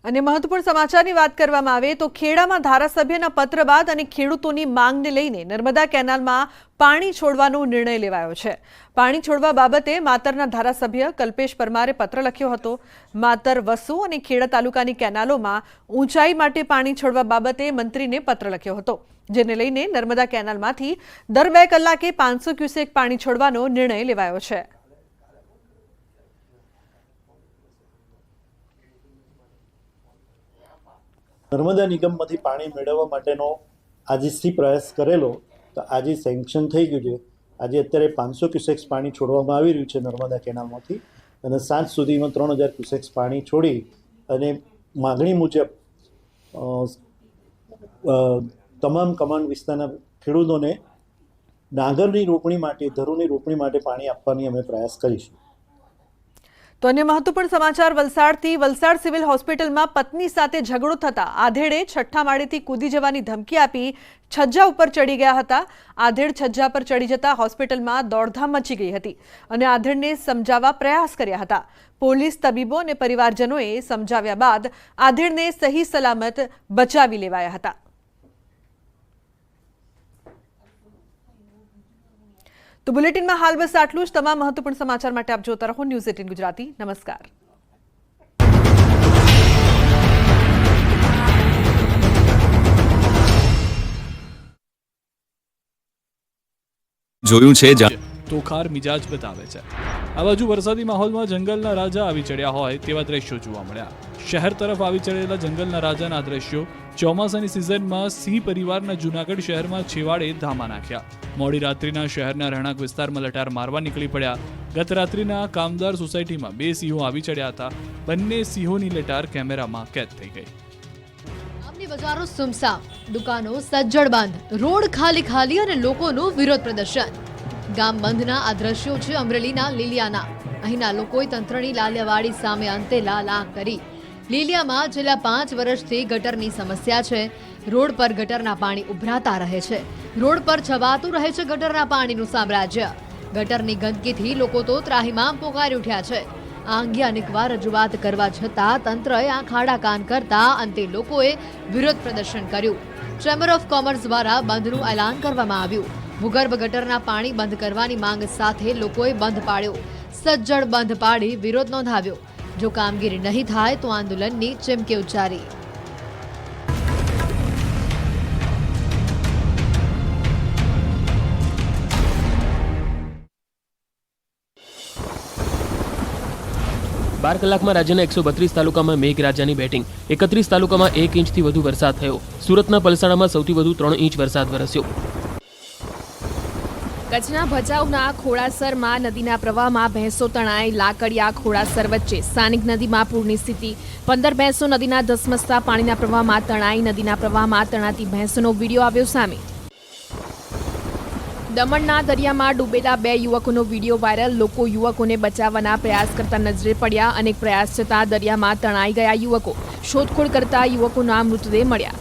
અને મહત્વપૂર્ણ સમાચારની વાત કરવામાં આવે તો ખેડામાં ધારાસભ્યના પત્ર બાદ અને ખેડૂતોની માંગને લઈને નર્મદા કેનાલમાં પાણી છોડવાનો નિર્ણય લેવાયો છે। પાણી છોડવા બાબતે માતરના ધારાસભ્ય કલ્પેશ પરમારે પત્ર લખ્યો હતો। માતર, વસુ અને ખેડા તાલુકાની કેનાલોમાં ઊંચાઈ માટે પાણી છોડવા બાબતે મંત્રીને પત્ર લખ્યો હતો, જેને લઈને નર્મદા કેનાલમાંથી દર 2 કલાકે 500 ક્યુસેક પાણી છોડવાનો નિર્ણય લેવાયો છે। નર્મદા નિગમમાંથી પાણી મેળવવા માટેનો આજથી પ્રયાસ કરેલો તો આજે સેન્કશન થઈ ગયું છે। આજે અત્યારે 500 ક્યુસેક્સ પાણી છોડવામાં આવી રહ્યું છે નર્મદા કેનાલમાંથી અને સાંજ સુધીમાં 3000 ક્યુસેક્સ પાણી છોડી અને માગણી મુજબ તમામ કમાન્ડ વિસ્તારના ખેડૂતોને ડાંગરની રોપણી માટે, ધરુની રોપણી માટે પાણી આપવાની અમે પ્રયાસ કરીશું। તો અન્ય મહત્વપૂર્ણ સમાચાર વલસાડથી। વલસાડ સિવિલ હોસ્પિટલમાં પત્ની સાથે ઝઘડો થતા આધેડે 6ઠ્ઠા માળેથી કૂદી જવાની ધમકી આપી છજ્જા ઉપર ચડી ગયા હતા। આધેડ છજ્જા પર ચડી જતા હોસ્પિટલમાં દોડધામ મચી ગઈ હતી અને આધેડને સમજાવવા પ્રયાસ કર્યા હતા। પોલીસ, તબીબો અને પરિવારજનોએ સમજાવ્યા બાદ આધેડને સહી સલામત બચાવી લેવાયા હતા। તો બુલેટિનમાં હાલ બસ આટલું જ। તમામ મહત્વપૂર્ણ સમાચાર માટે આપ જોતા રહો ન્યૂઝ 18 ગુજરાતી। નમસ્કાર। જોયું છે તોખાર મિજાજ બતાવે છે। આ બાજુ વરસાદી માહોલમાં જંગલના રાજા આવી ચડ્યા હોય તેવા દ્રશ્યો જોવા મળ્યા। શહેર તરફ આવી ચડેલા જંગલના રાજાના દ્રશ્યો ચોમાસાની સિઝનમાં સિંહ પરિવારના જૂનાગઢ શહેરમાં છેવાડે ધામા નાખ્યા। મોડી રાત્રિના શહેરના રહેણાંક વિસ્તારમાં લટાર મારવા નીકળી પડ્યા। ગત રાત્રિના કામદાર સોસાયટીમાં 2 સિંહો આવી ચડ્યા હતા। બંને સિંહોની લટાર કેમેરામાં કેદ થઈ ગઈ। ગામની બજારો સુમસામ, દુકાનો સજ્જડ બંધ, રોડ ખાલી ખાલી અને લોકોનું વિરોધ પ્રદર્શન। ગામ બંધના આ દ્રશ્યો છે અમરેલીના લીલિયાના। અહીંના લોકોએ તંત્રની લાલિયાવાડી સામે અંતે લાલાક કરી। લીલિયામાં છેલ્લા 5 વર્ષથી ગટરની સમસ્યા છે। રોડ પર ગટરના પાણી ઉભરાતા રહે છે। રોડ પર છવાતું રહે છે ગટરના પાણીનું સામ્રાજ્ય। ગટરની ગંદકીથી લોકો તો ત્રાહિમામ પોકારી ઉઠ્યા છે। આ અંગે અનેકવાર રજૂઆત કરવા છતાં તંત્રએ આ ખાડા કાન કરતા અંતે લોકોએ વિરોધ પ્રદર્શન કર્યું। ચેમ્બર ઓફ કોમર્સ દ્વારા બંધનું એલાન કરવામાં આવ્યું। ભૂગર્ભ ગટરના પાણી બંધ કરવાની માંગ સાથે લોકોએ બંધ પાડ્યો। સજ્જડ બંધ પાડી વિરોધ નોંધાવ્યો। જો કામગીરી નહીં થાય તો આંદોલનની ચીમકી ઉચ્ચારી। બાર કલાકમાં રાજ્યના 132 તાલુકામાં મેઘરાજાની બેટિંગ। 31 તાલુકામાં 1 ઇંચથી વધુ વરસાદ થયો। સુરતના પલસાણામાં સૌથી વધુ 3 ઇંચ વરસાદ વરસ્યો। કચ્છના ભચાઉના ખોડાસરમાં નદીના પ્રવાહમાં ભેંસો તણાઈ। લાકડિયા ખોડાસર વચ્ચે સ્થાનિક નદીમાં પૂરની સ્થિતિ। 15 ભેંસો નદીના ધસમસતા પાણીના પ્રવાહમાં તણાઈ। નદીના પ્રવાહમાં તણાતી ભેંસોનો વિડીયો આવ્યો સામે। દમણના દરિયામાં ડૂબેલા 2 યુવકોનો વિડીયો વાયરલ। લોકો યુવકોને બચાવવાના પ્રયાસ કરતા નજરે પડ્યા। અનેક પ્રયાસ છતાં દરિયામાં તણાઈ ગયા યુવકો। શોધખોળ કરતા યુવકોના મૃતદેહ મળ્યા।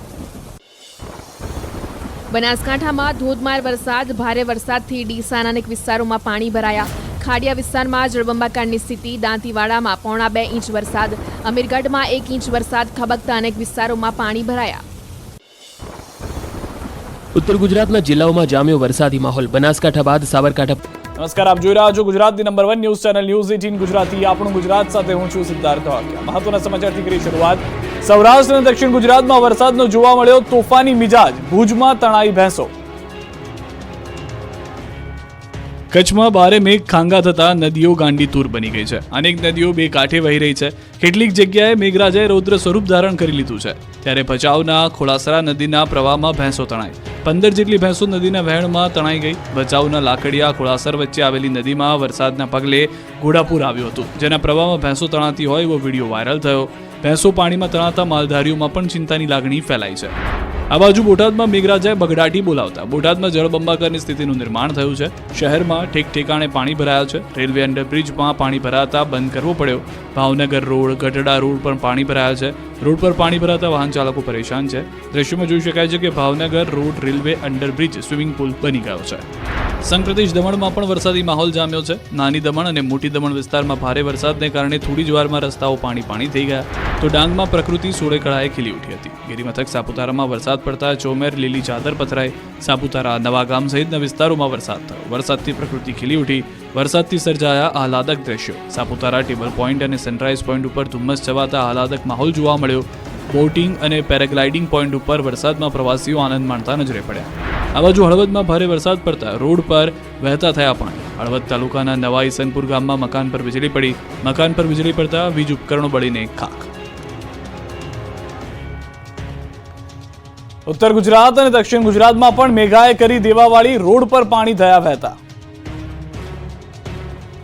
બનાસકાંઠામાં ધોધમાર વરસાદ। ભારે વરસાદથી ડીસાના અનેક વિસ્તારોમાં પાણી ભરાયા। ખાડિયા વિસ્તારમાં જળબંબાકારની સ્થિતિ। દાંતીવાડામાં 1.25 ઇંચ વરસાદ। અમીરગઢમાં 1 ઇંચ વરસાદ ખબકતા અનેક વિસ્તારોમાં પાણી ભરાયા। ઉત્તર ગુજરાતના જિલ્લાઓમાં જામ્યો વરસાદી માહોલ। બનાસકાંઠા બાદ સાબરકાંઠા। નમસ્કાર, આપ જોઈ રહ્યા છો ગુજરાતની number 1 news channel news 18 Gujarati. આપણું ગુજરાત સાથે હું છું સિદ્ધાર્થ ધોળકિયા। મહત્વના સમાચારથી કરી શરૂઆત। સૌરાષ્ટ્ર અને દક્ષિણ ગુજરાતમાં વરસાદનો જોવા મળ્યો તોફાની મિજાજ। ભુજમાં તણાઈ ભેંસો। કચ્છમાં ભારે મેઘ ખાંગા થતા નદીઓ ગાંડીતુર બની ગઈ છે। અનેક નદીઓ બે કાંઠે વહી રહી છે। કેટલીક જગ્યાએ મેઘરાજાએ રૌદ્ર સ્વરૂપ ધારણ કરી લીધું છે। ત્યારે ભચાઉના ખોડાસરા નદીના પ્રવાહમાં ભેંસો તણાઈ। 15 જેટલી ભેંસો નદીના વહેણમાં તણાઈ ગઈ। ભચાઉના લાકડિયા ખોડાસર વચ્ચે આવેલી નદીમાં વરસાદના પગલે ઘોડાપુર આવ્યું હતું, જેના પ્રવાહમાં ભેંસો તણાતી હોય એવો વિડીયો વાયરલ થયો। ભેંસો પાણીમાં તણાતા માલધારીઓમાં પણ ચિંતાની લાગણી ફેલાઈ છે। આ બાજુ બોટાદમાં મેઘરાજાએ બગડાટી બોલાવતા બોટાદમાં જળબંબાકારની સ્થિતિનું નિર્માણ થયું છે। શહેરમાં ઠેક ઠેકાણે પાણી ભરાયા છે। રેલવે અંડરબ્રિજમાં પાણી ભરાતા બંધ કરવો પડ્યો। ભાવનગર રોડ, ગઢડા રોડ પર પાણી ભરાયા છે। રોડ પર પાણી ભરાતા વાહન ચાલકો પરેશાન છે. દ્રશ્યોમાં જોઈ શકાય છે કે Bhavnagar road railway underbridge swimming pool બની ગયો છે. સંપ્રદેશ દમણમાં પણ વરસાદી માહોલ જામ્યો છે. નાની દમણ અને મોટી દમણ વિસ્તારમાં ભારે વરસાદને કારણે થોડી જ વારમાં રસ્તાઓ પાણી થઈ ગયા, તો ડાંગમાં પ્રકૃતિ સોળે કળાએ ખીલી ઉઠી હતી. ગિરિમથક સાપુતારામાં વરસાદ પડતા ચોમેર લીલી ચાદર પથરાઈ. સાપુતારા, નવાગામ સહિતના વિસ્તારોમાં વરસાદ થયો. વરસાદથી પ્રકૃતિ ખીલી ઉઠી. વરસાદથી સર્જાયા આહલાદક દ્રશ્યો. સાપુતારા ટેબલ પોઈન્ટ અને સનરાઈઝ પોઈન્ટ ઉપર ધુમ્મસ છવાતા આહલાદક માહોલ જોવા મળ્યો. બોટિંગ અને પેરાગ્લાઇડિંગ પોઈન્ટ ઉપર વરસાદમાં પ્રવાસીઓ આનંદ માણતા નજરે પડ્યા. આ બાજુ હળવદમાં ભારે વરસાદ પડતા રોડ પર વહેતા થયા પાણી. હળવદ તાલુકાના નવા ઈસનપુર ગામમાં મકાન પર વીજળી પડી. મકાન પર વીજળી પડતા વીજ ઉપકરણો બળીને ખાખ. ઉત્તર ગુજરાત અને દક્ષિણ ગુજરાતમાં પણ મેઘાએ કરી દેવાવાળી રોડ પર પાણી થયા વહેતા.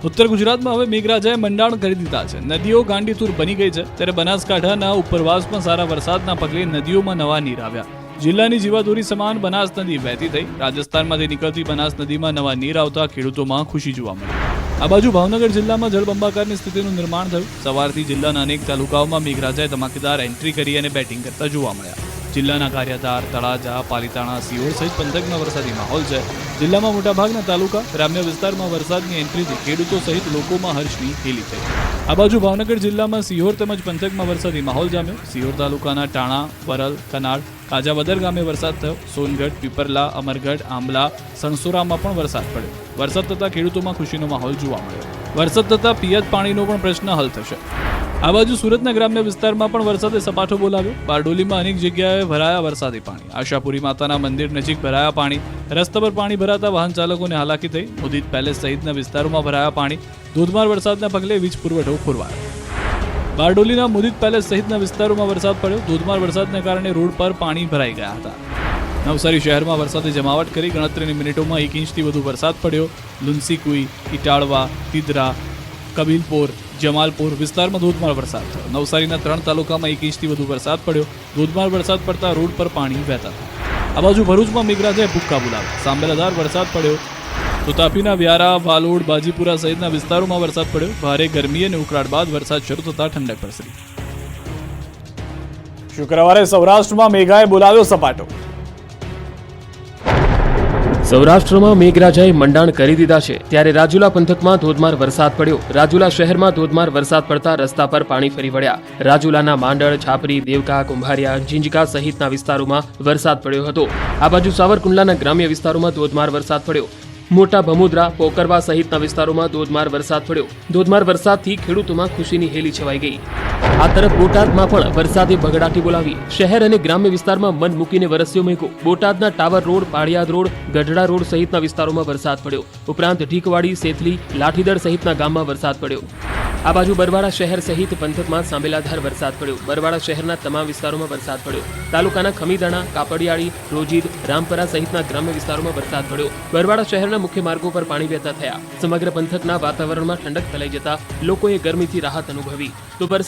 ઉત્તર ગુજરાતમાં હવે મેઘરાજાએ મંડાણ કરી દીધા છે. નદીઓ ગાંડીતુર બની ગઈ છે, ત્યારે બનાસકાંઠાના ઉપરવાસમાં સારા વરસાદના પગલે નદીઓમાં નવા નીર આવ્યા. જિલ્લાની જીવાદોરી સમાન બનાસ નદી વહેતી થઈ. રાજસ્થાનમાંથી નીકળતી બનાસ નદીમાં નવા નીર આવતા ખેડૂતોમાં ખુશી જોવા મળી. આ બાજુ ભાવનગર જિલ્લામાં જળબંબાકારની સ્થિતિનું નિર્માણ થયું. સવારથી જિલ્લાના અનેક તાલુકાઓમાં મેઘરાજાએ ધમાકેદાર એન્ટ્રી કરી અને બેટિંગ કરતા જોવા મળ્યા. જિલ્લાના કાર્યધાર, તળાજા, પાલીતાણા, સિહોર સહિત પંથકમાં વરસાદી માહોલ છે. જિલ્લામાં મોટાભાગના તાલુકા, ગ્રામ્ય વિસ્તારમાં વરસાદની એન્ટ્રીથી ખેડૂતો સહિત લોકોમાં હર્ષની હેલી થઈ. આ બાજુ ભાવનગર જિલ્લામાં સિહોર તેમજ પંથકમાં વરસાદી માહોલ જામ્યો. સિહોર તાલુકાના ટાણા, વરલ, કનાડ, કાજાવદર ગામે વરસાદ થયો. સોનગઢ, પીપરલા, અમરગઢ, આંબલા, સણસોરામાં પણ વરસાદ પડ્યો. વરસાદ થતાં ખેડૂતોમાં ખુશીનો માહોલ જોવા મળ્યો. વરસાદ થતાં પિયત પાણીનો પણ પ્રશ્ન હલ થશે. આ બાજુ સુરતના ગ્રામ્ય વિસ્તારમાં પણ વરસાદે સપાટો બોલાવ્યો. બારડોલીમાં અનેક જગ્યાએ ભરાયા વરસાદી પાણી. આશાપુરી માતાના મંદિર નજીક ભરાયા પાણી. રસ્તા પર પાણી ભરાતા વાહન ચાલકોને હાલાકી થઈ. મુદિત પેલેસ સહિતના વિસ્તારોમાં ભરાયા પાણી. ધોધમાર વરસાદના પગલે વીજ પુરવઠો ખોરવાયો. બારડોલીના મુદિત પેલેસ સહિતના વિસ્તારોમાં વરસાદ પડ્યો. ધોધમાર વરસાદને કારણે રોડ પર પાણી ભરાઈ ગયા હતા. નવસારી શહેરમાં વરસાદે જમાવટ કરી. ગણતરીની મિનિટોમાં 1 ઇંચથી વધુ વરસાદ પડ્યો. લુન્સીકુઈ, ઇટાળવા, તિદરા, કબીલપોર, જમાલપુર વિસ્તારમાં ધોધમાર વરસાદ થયો. નવસારીના 3 તાલુકામાં 1 ઇંચથી વધુ વરસાદ પડ્યો. ધોધમાર વરસાદ પડતા રોડ પર પાણી વહેતા હતા. આ બાજુ ભરૂચમાં મેઘરાજાએ ભૂક્કા બોલાવ્યા. સાંબેલાધાર વરસાદ પડ્યો. તો તાપીના વ્યારા, વાલોડ, બાજીપુરા સહિતના વિસ્તારોમાં વરસાદ પડ્યો. ભારે ગરમી અને ઉકળાટ બાદ વરસાદ શરૂ થતા ઠંડક પ્રસરી. શુક્રવારે સૌરાષ્ટ્રમાં મેઘાએ બોલાવ્યો સપાટો. સૌરાષ્ટ્રમાં મેઘરાજાએ મંડાણ કરી દીધા છે, ત્યારે રાજુલા પંથકમાં ધોધમાર વરસાદ પડ્યો. રાજુલા શહેરમાં ધોધમાર વરસાદ પડતા રસ્તા પર પાણી ફરી વળ્યા. રાજુલાના માંડળ, છાપરી, દેવકા, કુંભારિયા, ઝીંઝકા સહિતના વિસ્તારોમાં વરસાદ પડ્યો હતો. આ બાજુ સાવરકુંડલાના ગ્રામ્ય વિસ્તારોમાં ધોધમાર વરસાદ પડ્યો. મોટા ભમુદ્રા, પોકરવા સહિતના વિસ્તારોમાં ધોધમાર વરસાદ પડ્યો. ધોધમાર વરસાદથી ખેડૂતોમાં ખુશીની હેલી છવાઈ ગઈ. આ તરફ બોટાદમાં પણ વરસાદે ભગડાટી બોલાવી. શહેર અને ગ્રામ્ય વિસ્તારમાં મન મૂકીને વરસ્યો મેઘો. બોટાદના tower road, Paliyad road, Gadhada road સહિતના વિસ્તારોમાં વરસાદ પડ્યો. ઉપરાંત ઢીકવાડી, સેથલી, લાઠીદળ સહિતના ગામમાં વરસાદ પડ્યો. આ બાજુ બરવાડા શહેર સહિત પંથકમાં સાંબેલાધાર વરસાદ પડ્યો. બરવાડા શહેરના તમામ વિસ્તારોમાં વરસાદ પડ્યો. તાલુકાના ખમીદાણા, કાપડિયાળી, રોજીદ, રામપરા સહિતના ગ્રામ્ય વિસ્તારોમાં વરસાદ પડ્યો. બરવાડા શહેરના મુખ્ય માર્ગો પર પાણી વહેતા થયા. સમગ્ર પંથકના વાતાવરણમાં ઠંડક ફેલાઈ જતા લોકોએ ગરમીથી રાહત અનુભવી. તો વરસાદ